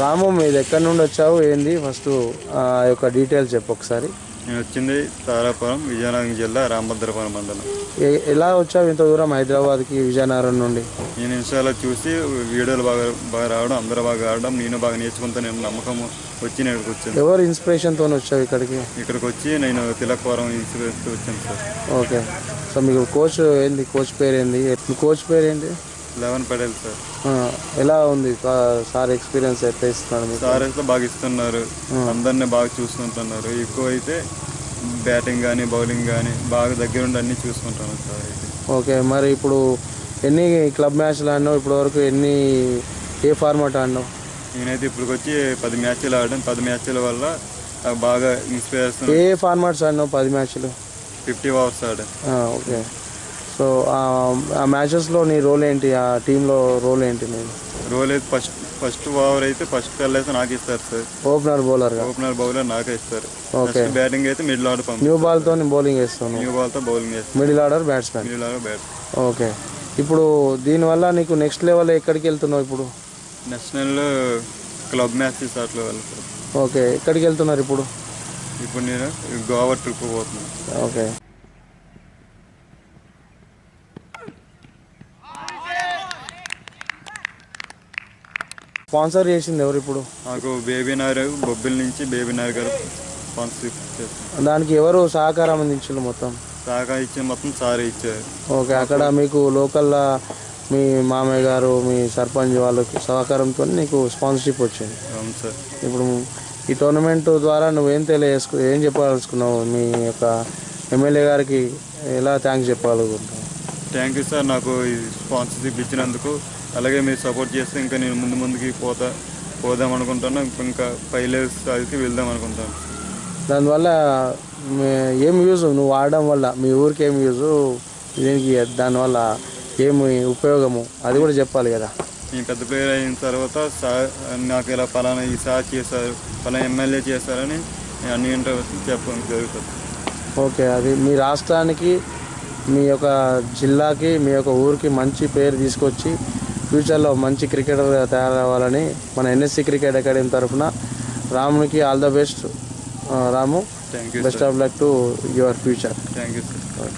రాము, మీది ఎక్కడి నుండి వచ్చావు, ఏంది ఫస్ట్ ఆ యొక్క డీటెయిల్స్ చెప్పు ఒకసారి. నేను వచ్చింది తారాపురం, విజయనగరం జిల్లా, రామభద్రపురం మండలం. ఎలా వచ్చావు ఇంత దూరం హైదరాబాద్కి విజయనగరం నుండి? నేను ఇన్స్టాలో చూసి వీడియోలు బాగా రావడం, అందరూ బాగా ఆడడం, నేను బాగా నేర్చుకుంటాను, నేను నమ్మకం వచ్చి నేను ఇక్కడికి వచ్చాను. ఎవరు ఇన్స్పిరేషన్తో వచ్చావు ఇక్కడికి? ఇక్కడికి వచ్చి నేను తిలకవరం ఇన్స్పిరేషన్తో వచ్చాను సార్. ఓకే. సో మీకు కోచ్ ఏంది, కోచ్ పేరు ఏంది, కోచ్ పేరు ఏంటి? 11 పడేది సార్. ఎలా ఉంది సార్ ఎక్స్పీరియన్స్ ఎట్లా ఇస్తున్నాడు? సార్ అయితే బాగా ఇస్తున్నారు, అందరినీ బాగా చూసుకుంటున్నారు. ఎక్కువ అయితే బ్యాటింగ్ కానీ బౌలింగ్ కానీ బాగా దగ్గరుండి అన్నీ చూసుకుంటున్నాను సార్ అయితే. ఓకే. మరి ఇప్పుడు ఎన్ని క్లబ్ మ్యాచ్లు ఆడినావు ఇప్పటివరకు? ఏ ఫార్మాట్ ఆడినావు? నేనైతే ఇప్పటికొచ్చి 10 మ్యాచ్లు ఆడాను. 10 మ్యాచ్ల వల్ల బాగా ఇన్స్పిరేషన్. ఏ ఫార్మాట్స్ ఆడినావు 10 మ్యాచ్లు? 50 ఓవర్స్ ఆడాను. ఓకే. సో ఆ మ్యాచెస్లో నీ రోల్ ఏంటి, ఆ టీంలో రోల్ ఏంటి? నేను రోల్ అయితే ఫస్ట్ ఓవర్ అయితే ఫస్ట్ కల్ అయితే నాకు ఇస్తారు సార్. ఓపెనర్ బౌలర్ నాకే ఇస్తారు. ఓకే. బ్యాటింగ్ అయితే మిడిల్ ఆర్డర్ పంపిస్తారు. న్యూ బాల్తో బౌలింగ్ వేస్తాను. న్యూ బాల్తో బౌలింగ్ వేస్తాను. Middle order batsmen. ఓకే. ఇప్పుడు దీనివల్ల నీకు నెక్స్ట్ లెవెల్ ఎక్కడికి వెళ్తున్నావు ఇప్పుడు? నేషనల్ క్లబ్ మ్యాచెస్ అట్లా వెళ్తారు. ఓకే. ఎక్కడికి వెళ్తున్నారు ఇప్పుడు? ఇప్పుడు నేను గోవా ట్రిప్ పోతున్నాను. ఓకే. స్పాన్సర్ చేసింది ఎవరు ఇప్పుడు? నాకు బేబీనార్, బొబ్బిల్ నుంచి బేబీనార్ గారు స్పాన్సర్షిప్ చేస్తారు. దానికి ఎవరు సహకారం అందించారు? మొత్తం సహకారం ఇచ్చి మొత్తం సారే ఇచ్చారు. ఓకే. అక్కడ మీకు లోకల్లో మీ మామయ్య గారు, మీ సర్పంచ్ వాళ్ళకి సహకారంతో నీకు స్పాన్సర్షిప్ వచ్చింది. అవును సార్. ఇప్పుడు ఈ టోర్నమెంట్ ద్వారా నువ్వేం ఏం చెప్పాలనుకున్నావు? మీ యొక్క ఎమ్మెల్యే గారికి ఎలా థ్యాంక్స్ చెప్పాలనుకుంటున్నావు? థ్యాంక్ యూ సార్, నాకు ఈ స్పాన్సర్షిప్ ఇచ్చినందుకు. అలాగే మీరు సపోర్ట్ చేస్తే ఇంకా నేను ముందుకి పోదాం అనుకుంటాను. ఇంకా 5 లెవెల్స్ స్థాయికి వెళ్దాం అనుకుంటాను. దానివల్ల ఏం యూజ్, నువ్వు ఆడడం వల్ల మీ ఊరికి ఏం యూజు, దీనికి దానివల్ల ఏమి ఉపయోగము, అది కూడా చెప్పాలి కదా. నేను పెద్ద ప్లేయర్ అయిన తర్వాత నాకు ఇలా పలానా ఈ సార్ చేశారు, పలానా ఎమ్మెల్యే చేశారని అన్ని ఇంటర్వ్యూస్ చెప్పడం జరుగుతుంది. ఓకే. అది మీ రాష్ట్రానికి, మీ యొక్క జిల్లాకి, మీ యొక్క ఊరికి మంచి పేరు తీసుకొచ్చి ఫ్యూచర్లో మంచి క్రికెటర్గా తయారవ్వాలని మన ఎన్ఎస్సి క్రికెట్ అకాడమీ తరఫున రామునికి all the best. Ramu, thank you. Best of luck to your future. Thank you sir.